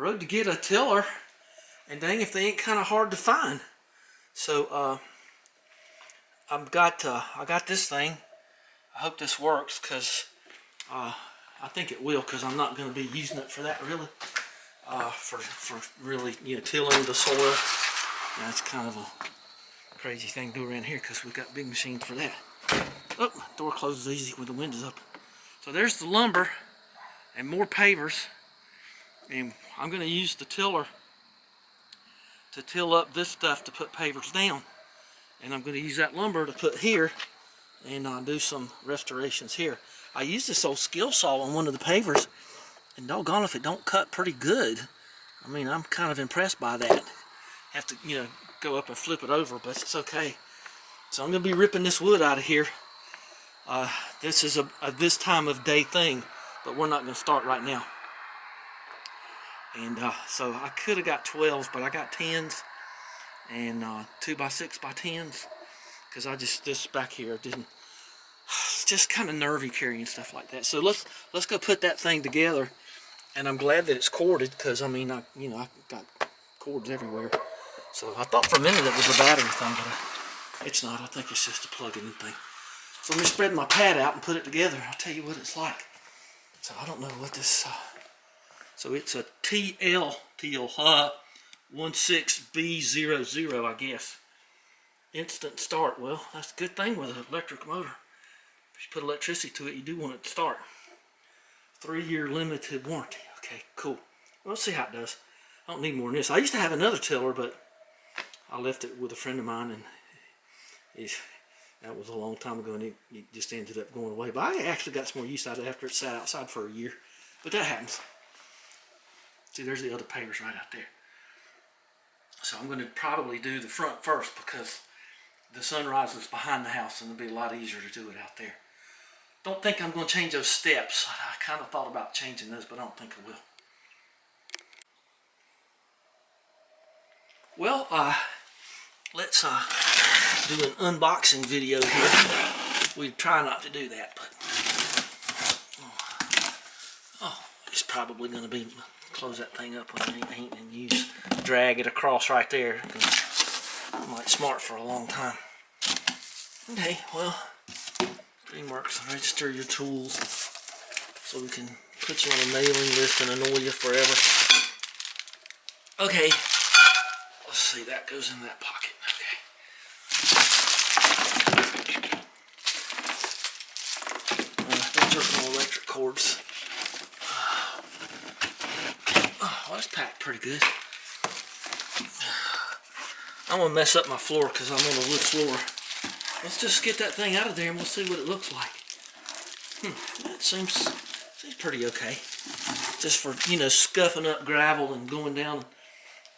rode to get a tiller, and dang if they ain't kind of hard to find. So I got this thing. I hope this works, because I think it will, because I'm not going to be using it for that really. For really, tilling the soil. That's kind of a crazy thing to do around here, because we've got big machines for that. Oh, door closes easy with the windows open. So there's the lumber and more pavers, and I'm going to use the tiller to till up this stuff to put pavers down, and I'm going to use that lumber to put here and do some restorations here. I used this old Skil saw on one of the pavers, and doggone if it don't cut pretty good. I mean, I'm kind of impressed by that. Have to, go up and flip it over, but it's okay. So I'm going to be ripping this wood out of here. This is a this time of day thing, but we're not going to start right now. And so I could have got 12s, but I got 10s and 2x6x10s, because this back here didn't. It's just kind of nervy carrying stuff like that. So let's go put that thing together. And I'm glad that it's corded, because I mean, I got cords everywhere. So I thought for a minute it was a battery thing, but it's not. I think it's just a plug-in thing. So let me spread my pad out and put it together. I'll tell you what it's like. So I don't know what this. So it's a TL16B00, I guess. Instant start. Well, that's a good thing with an electric motor. If you put electricity to it, you do want it to start. 3-year limited warranty. Okay, cool. Well, let's see how it does. I don't need more than this. I used to have another tiller, but I left it with a friend of mine, and that was a long time ago, and it just ended up going away. But I actually got some more use out of it after it sat outside for a year. But that happens. See, there's the other pavers right out there. So I'm going to probably do the front first, because the sunrise is behind the house, and it'll be a lot easier to do it out there. Don't think I'm going to change those steps. I kind of thought about changing those, but I don't think I will. Well, let's do an unboxing video here. We try not to do that, but it's probably going to be close that thing up when it ain't in use. Drag it across right there. I might smart for a long time. Okay, well. Greenworks, register your tools so we can put you on a mailing list and annoy you forever. Okay, let's see, that goes in that pocket. Okay. Those are all electric cords. Well, that's packed pretty good. I'm going to mess up my floor because I'm on a wood floor. Let's just get that thing out of there and we'll see what it looks like. That seems pretty okay. Just for, scuffing up gravel and going down.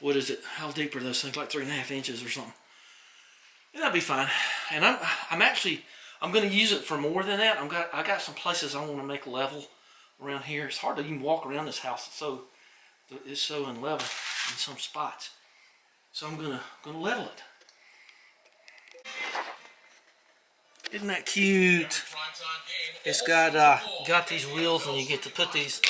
What is it? How deep are those things? Like 3.5 inches or something. Yeah, that'll be fine. And I'm going to use it for more than that. I got some places I want to make level around here. It's hard to even walk around this house. It's so unlevel in some spots. So I'm gonna level it. Isn't that cute? It's got these wheels, and you get to put these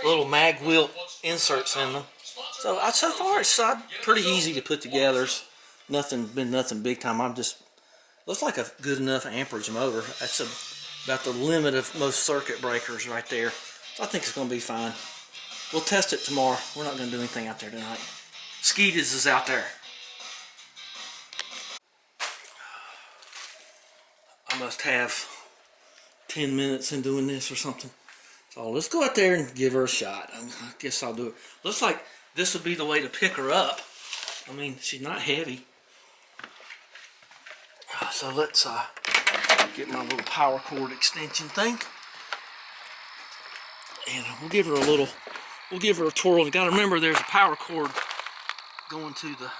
little mag wheel inserts in them. So far it's pretty easy to put together. It's nothing big time. Looks like a good enough amperage motor. That's about the limit of most circuit breakers right there. So I think it's going to be fine. We'll test it tomorrow. We're not going to do anything out there tonight. Skil is out there. I must have 10 minutes in doing this or something. So let's go out there and give her a shot. I guess I'll do it. Looks like this would be the way to pick her up. I mean, she's not heavy. So let's get my little power cord extension thing. And we'll give her a twirl. You gotta remember there's a power cord going to the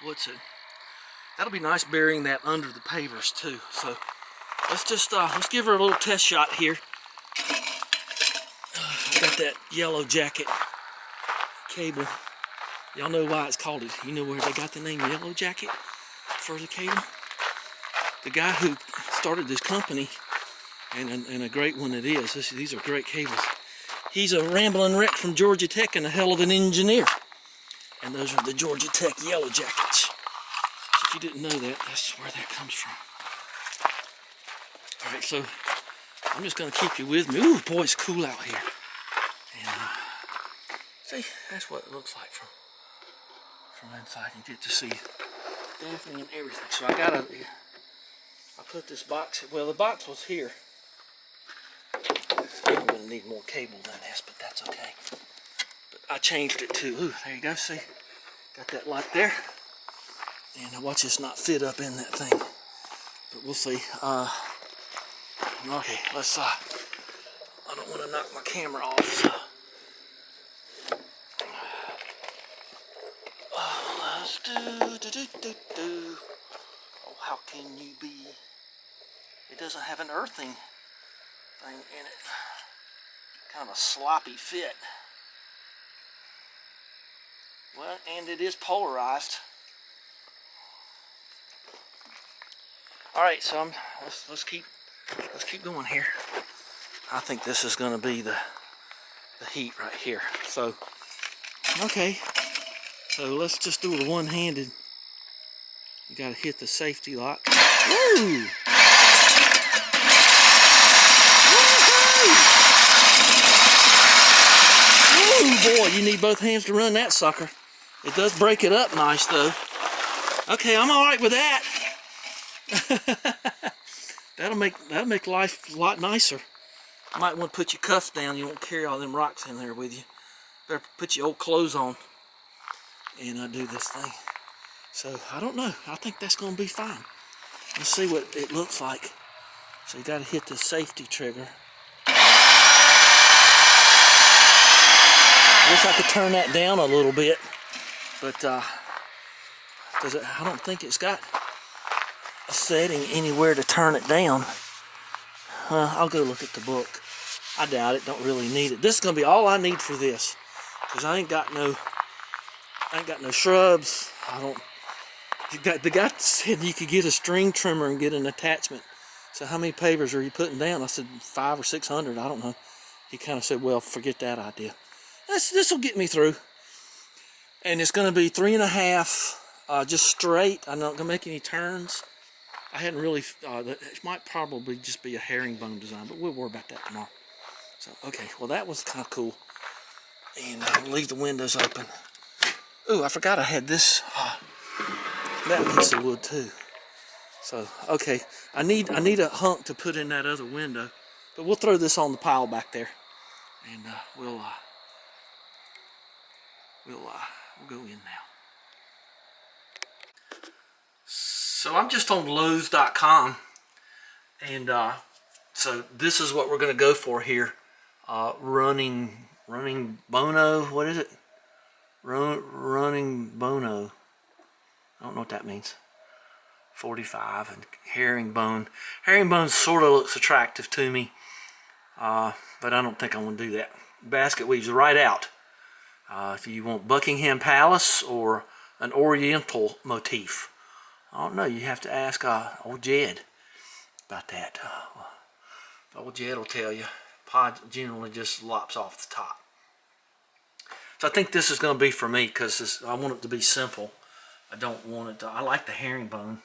what's it? That'll be nice burying that under the pavers too. So let's give her a little test shot here. Got that yellow jacket cable. Y'all know why it's called it. You know where they got the name Yellow Jacket for the cable? The guy who started this company, and a great one it is. These are great cables. He's a rambling wreck from Georgia Tech and a hell of an engineer. And those are the Georgia Tech Yellow Jackets. So if you didn't know that, that's where that comes from. Alright, so I'm just going to keep you with me. Ooh, boy, it's cool out here. And see, that's what it looks like from inside. You get to see Daphne and everything. So I put this box, well, the box was here. I'm going to need more cable than this, but that's okay. But I changed it to, ooh, there you go, see? Got that light there. And watch this not fit up in that thing. But we'll see. Okay, let's, I don't want to knock my camera off, so. Let's do. Oh, how can you be? It doesn't have an earthing thing in it. Kind of a sloppy fit. Well, and it is polarized. All right, so let's keep going here. I think this is going to be the heat right here. So, okay. So let's just do it one-handed. You got to hit the safety lock. Woo! Ooh, boy, you need both hands to run that sucker. It does break it up nice, though. Okay, I'm all right with that. that'll make life a lot nicer. You might want to put your cuffs down. You won't carry all them rocks in there with you. Better put your old clothes on and do this thing. So I don't know. I think that's going to be fine. Let's see what it looks like. So you got to hit the safety trigger. I wish I could turn that down a little bit, but I don't think it's got a setting anywhere to turn it down. I'll go look at the book. I doubt it. Don't really need it. This is gonna be all I need for this, because I ain't got no shrubs. The guy said you could get a string trimmer and get an attachment. So how many pavers are you putting down? I said 500 or 600. I don't know. He kind of said, well, forget that idea. This will get me through. And it's going to be 3.5, just straight. I'm not going to make any turns. I hadn't really, it might probably just be a herringbone design, but we'll worry about that tomorrow. So, okay, well, that was kind of cool. And I'll leave the windows open. Ooh, I forgot I had this, that piece of wood too. So, okay, I need a hunk to put in that other window, but we'll throw this on the pile back there, and we'll go in now. So I'm just on Lowe's.com, and so this is what we're going to go for here. Running Bono, what is it? Running Bono. I don't know what that means. 45 and herringbone. Herringbone sort of looks attractive to me, but I don't think I want to do that. Basket weaves right out. If you want Buckingham Palace or an Oriental motif, I don't know. You have to ask old Jed about that. Old Jed will tell you. Pod generally just lops off the top. So I think this is going to be for me because I want it to be simple. I don't want it to. I like the herringbone,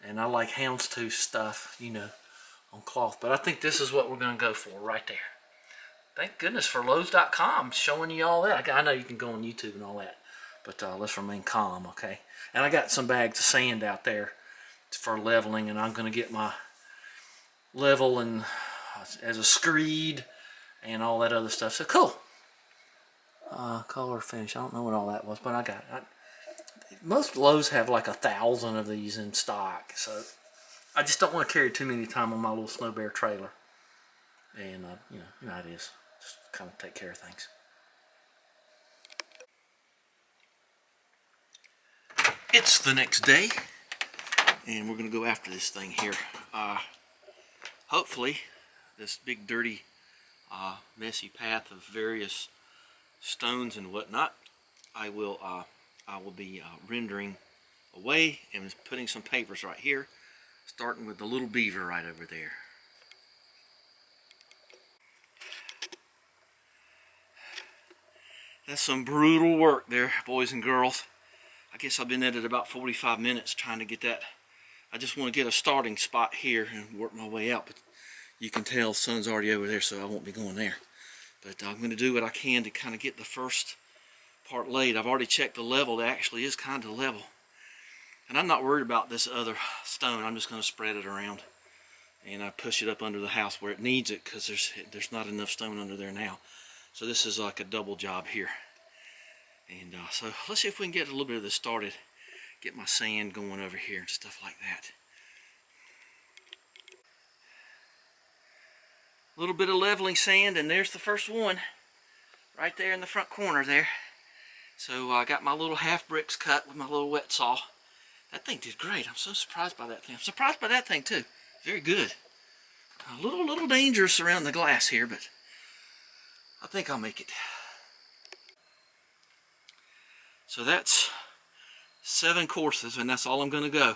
and I like houndstooth stuff, you know, on cloth. But I think this is what we're going to go for right there. Thank goodness for Lowe's.com showing you all that. I know you can go on YouTube and all that, but let's remain calm, okay? And I got some bags of sand out there for leveling, and I'm going to get my level and as a screed and all that other stuff. So cool. Color finish. I don't know what all that was, but I got it. Most Lowe's have like 1,000 of these in stock, so I just don't want to carry too many time on my little snow bear trailer. And you know how it is. Just kind of take care of things. It's the next day, and we're going to go after this thing here. Hopefully, this big dirty, messy path of various stones and whatnot, I will be rendering away and putting some pavers right here, starting with the little beaver right over there. That's some brutal work there, boys and girls. I guess I've been at it about 45 minutes trying to get that. I just want to get a starting spot here and work my way out, but you can tell the sun's already over there, so I won't be going there. But I'm going to do what I can to kind of get the first part laid. I've already checked the level. It actually is kind of level. And I'm not worried about this other stone. I'm just going to spread it around. And I push it up under the house where it needs it, because there's not enough stone under there now. So this is like a double job here. And so let's see if we can get a little bit of this started. Get my sand going over here and stuff like that. A little bit of leveling sand, and there's the first one. Right there in the front corner there. So I got my little half bricks cut with my little wet saw. That thing did great. I'm so surprised by that thing. I'm surprised by that thing too. Very good. A little dangerous around the glass here, but I think I'll make it. So that's 7 courses, and that's all I'm going to go.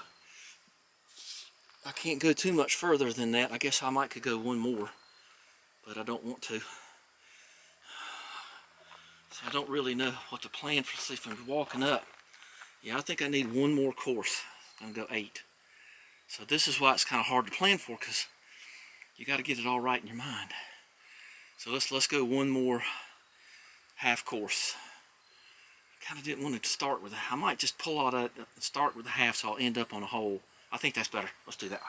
I can't go too much further than that. I guess I might could go one more, but I don't want to. So I don't really know what to plan for. See if I'm walking up. Yeah, I think I need one more course. I'm going to go 8. So this is why it's kind of hard to plan for, because you got to get it all right in your mind. So let's go one more half course. Kind of didn't want to start with I might just pull out and start with a half, so I'll end up on a whole. I think that's better. Let's do that.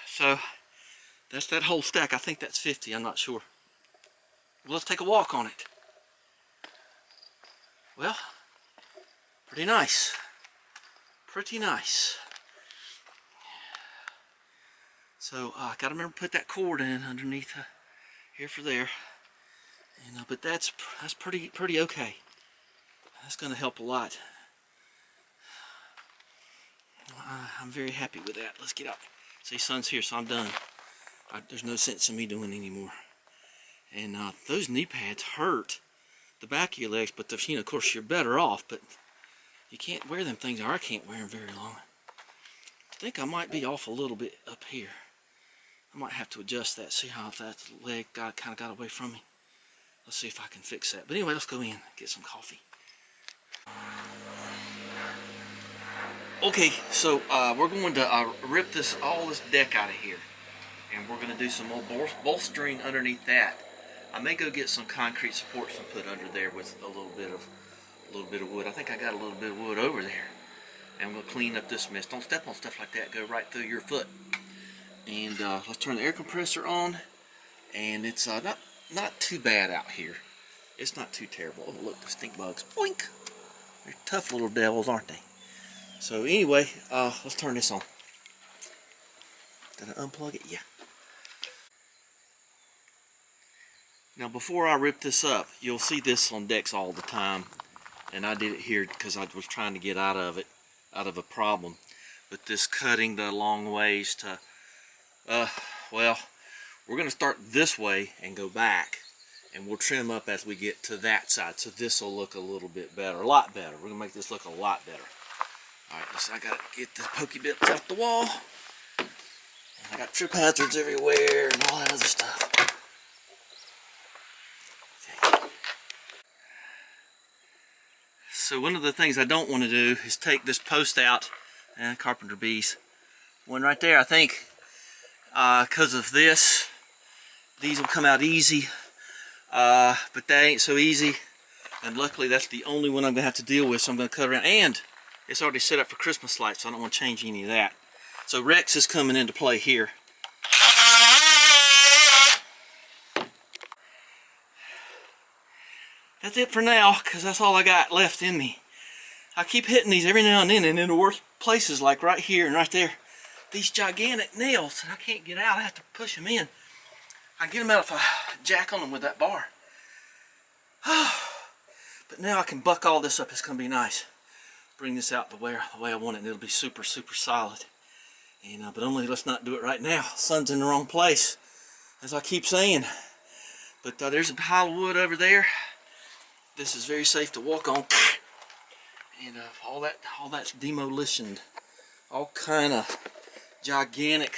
So that's that whole stack. I think that's 50. I'm not sure. Well, let's take a walk on it. Well, pretty nice. Pretty nice. So I gotta remember to put that cord in underneath here for there. And, but that's pretty okay. That's going to help a lot. I'm very happy with that. Let's get out. See, sun's here, so I'm done. There's no sense in me doing anymore. And those knee pads hurt the back of your legs, but of course you're better off. But you can't wear them things, or I can't wear them very long. I think I might be off a little bit up here. I might have to adjust that. See how that leg kind of got away from me. Let's see if I can fix that. But anyway, let's go in and get some coffee. Okay, so we're going to rip all this deck out of here. And we're going to do some more bolstering underneath that. I may go get some concrete supports and put under there with a little bit of wood. I think I got a little bit of wood over there. And I'm going to clean up this mess. Don't step on stuff like that. Go right through your foot. And let's turn the air compressor on. And it's not too bad out here. It's not too terrible. Oh, look, the stink bugs. Boink! They're tough little devils, aren't they? So anyway, let's turn this on. Did I unplug it? Yeah. Now before I rip this up, you'll see this on decks all the time. And I did it here because I was trying to get out of a problem. But this cutting the long ways to, well, we're going to start this way and go back, and we'll trim up as we get to that side, so this will look a little bit better, a lot better. We're going to make this look a lot better. Alright, I got to get the pokey bits out the wall. And I got trip hazards everywhere and all that other stuff. Okay. So one of the things I don't want to do is take this post out, and carpenter bees. One right there, I think, because of this. These will come out easy, but they ain't so easy, and luckily that's the only one I'm going to have to deal with, so I'm going to cut around, and it's already set up for Christmas lights, so I don't want to change any of that. So Rex is coming into play here. That's it for now, because that's all I got left in me. I keep hitting these every now and then, and in the worst places, like right here and right there. These gigantic nails, I can't get out, I have to push them in. I can get them out if I jack on them with that bar. But now I can buck all this up. It's going to be nice. Bring this out the way I want it, and it'll be super solid. And but only let's not do it right now. Sun's in the wrong place, as I keep saying. But there's a pile of wood over there. This is very safe to walk on. And all that's demolitioned. All kind of gigantic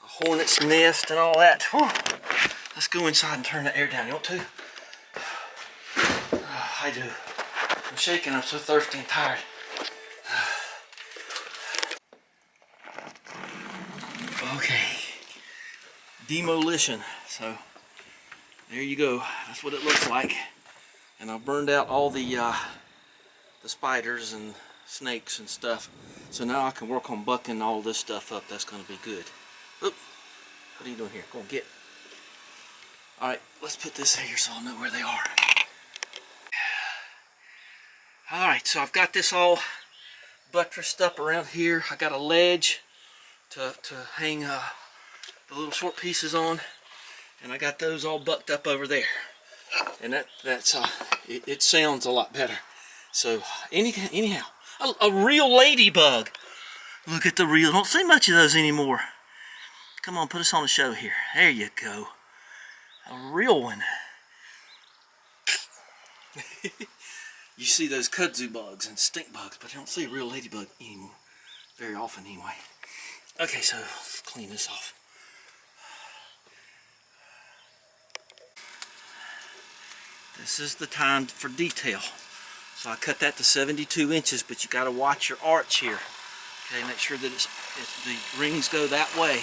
hornet's nest and all that. Whew. Let's go inside and turn the air down. You want to? I do. I'm shaking. I'm so thirsty and tired. Okay. Demolition. So there you go. That's what it looks like. And I've burned out all the spiders and snakes and stuff. So now I can work on bucking all this stuff up. That's going to be good. Oop. What are you doing here? Go on, get. Alright, let's put this here so I'll know where they are. Alright, so I've got this all buttressed up around here. I got a ledge to hang the little short pieces on. And I got those all bucked up over there. And it sounds a lot better. So anyhow, a real ladybug. Look at the real. Don't see much of those anymore. Come on, put us on a show here. There you go. A real one. You see those kudzu bugs and stink bugs, but you don't see a real ladybug anymore. Very often anyway. Okay, so let's clean this off. This is the time for detail. So I cut that to 72 inches, but you got to watch your arch here. Okay, make sure that the rings go that way.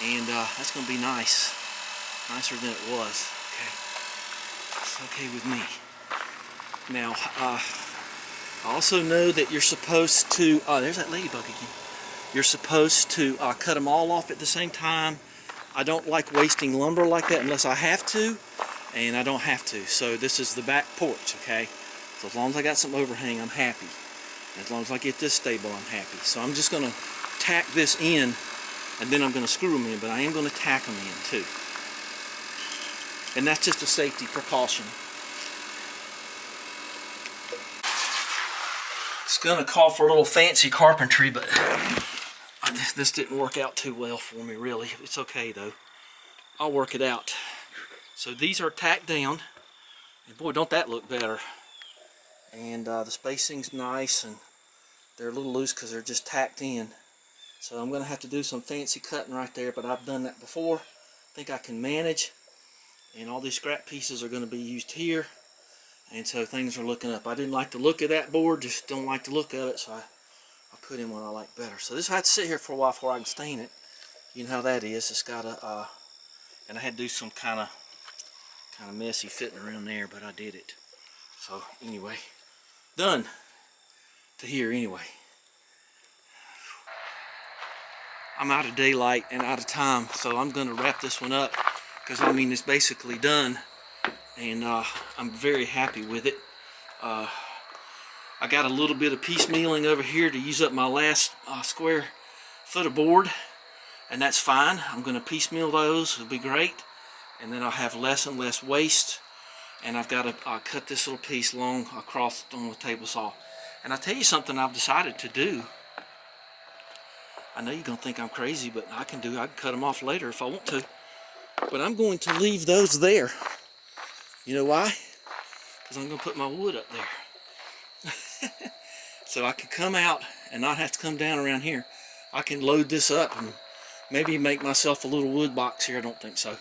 And that's going to be nice. Nicer than it was. Okay. It's okay with me. Now, I also know that you're supposed to, there's that ladybug again. You're supposed to cut them all off at the same time. I don't like wasting lumber like that unless I have to. And I don't have to. So this is the back porch, okay? So as long as I got some overhang, I'm happy. As long as I get this stable, I'm happy. So I'm just going to tack this in, and then I'm going to screw them in, but I am going to tack them in too. And that's just a safety precaution. It's going to call for a little fancy carpentry, but this didn't work out too well for me, really. It's okay, though. I'll work it out. So these are tacked down, and boy, don't that look better. And the spacing's nice, and they're a little loose because they're just tacked in. So I'm going to have to do some fancy cutting right there, but I've done that before. I think I can manage. And all these scrap pieces are going to be used here. And so things are looking up. I didn't like the look of that board, just don't like the look of it, so I put in one I like better. So this will have to sit here for a while before I can stain it. You know how that is. It's got a, and I had to do some kind of messy fitting around there, but I did it. So anyway, done to here anyway. I'm out of daylight and out of time, so I'm going to wrap this one up because I mean it's basically done, and I'm very happy with it. I got a little bit of piecemealing over here to use up my last square foot of board, and that's fine. I'm going to piecemeal those. It'll be great. And then I'll have less and less waste. And I've got to cut this little piece long across on the table saw. And I'll tell you something I've decided to do. I know you're going to think I'm crazy, but I can cut them off later if I want to. But I'm going to leave those there. You know why? Because I'm going to put my wood up there. So I can come out and not have to come down around here. I can load this up and maybe make myself a little wood box here. I don't think so.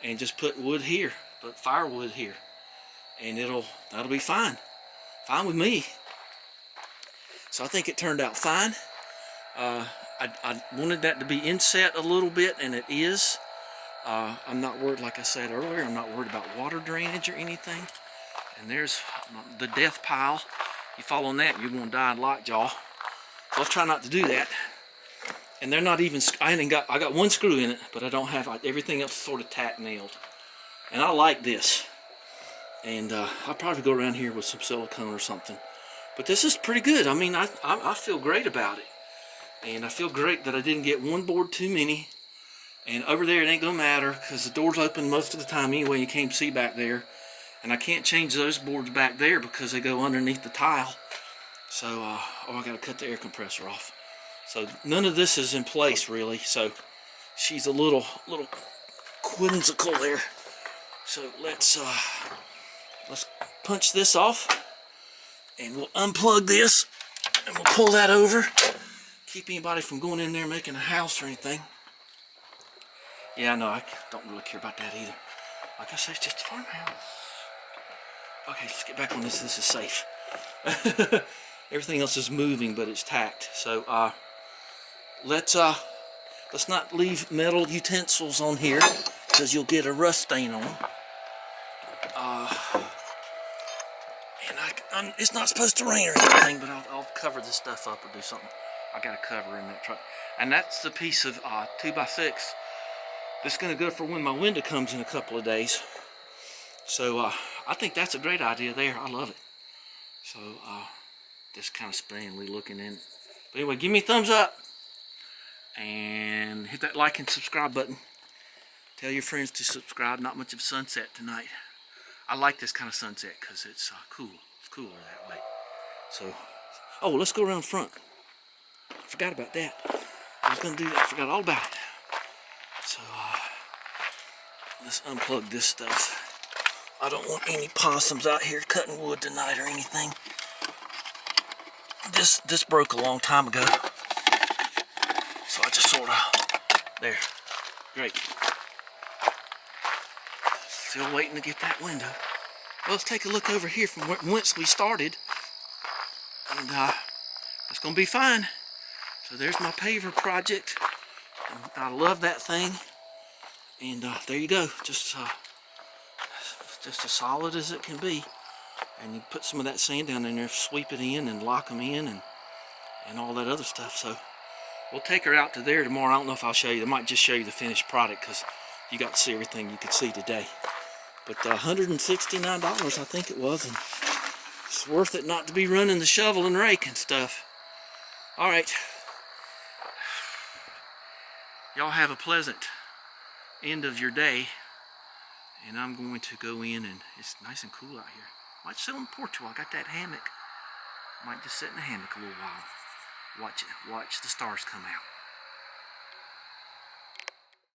And just put wood here, put firewood here, and that'll be fine with me. So I think it turned out fine. I wanted that to be inset a little bit, and it is. I'm not worried, like I said earlier, I'm not worried about water drainage or anything. And there's the death pile. You fall on that, you're going to die in lockjaw. So I'll try not to do that. And they're not even, I got one screw in it, but I don't have, everything else sort of tack nailed. And I like this. And I'll probably go around here with some silicone or something. But this is pretty good. I mean, I feel great about it. And I feel great that I didn't get one board too many. And over there it ain't gonna matter because the door's open most of the time anyway. You can't see back there. And I can't change those boards back there because they go underneath the tile. So, oh, I gotta cut the air compressor off. So none of this is in place really. So she's a little whimsical there. So let's punch this off, and we'll unplug this, and we'll pull that over. Keep anybody from going in there making a house or anything. Yeah, I know, I don't really care about that either. Like I said, it's just a farmhouse. Okay, let's get back on this. This is safe. Everything else is moving, but it's tacked. So let's not leave metal utensils on here because you'll get a rust stain on them. And it's not supposed to rain or anything, but I'll cover this stuff up or do something. I got a cover in that truck, and that's the piece of 2x6 that's going to go for when my window comes in a couple of days. So I think that's a great idea there. I love it. So just kind of spinning, looking in. But anyway, give me a thumbs up and hit that like and subscribe button. Tell your friends to subscribe. Not much of sunset tonight. I like this kind of sunset because it's cool. It's cooler that way. So, oh, let's go around front. I forgot about that. I was going to do that. I forgot all about it. So, let's unplug this stuff. I don't want any possums out here cutting wood tonight or anything. This broke a long time ago. So I just sort of, there. Great. Still waiting to get that window. Well, let's take a look over here from whence we started. And it's going to be fine. So there's my paver project. I love that thing. And there you go. Just as solid as it can be. And you put some of that sand down in there, sweep it in and lock them in and all that other stuff. So we'll take her out to there tomorrow. I don't know if I'll show you. I might just show you the finished product because you got to see everything you could see today. But $169 I think it was, and it's worth it not to be running the shovel and rake and stuff. All right. Y'all have a pleasant end of your day. And I'm going to go in, and it's nice and cool out here. Might sit on the porch while I got that hammock. Might just sit in the hammock a little while. Watch the stars come out.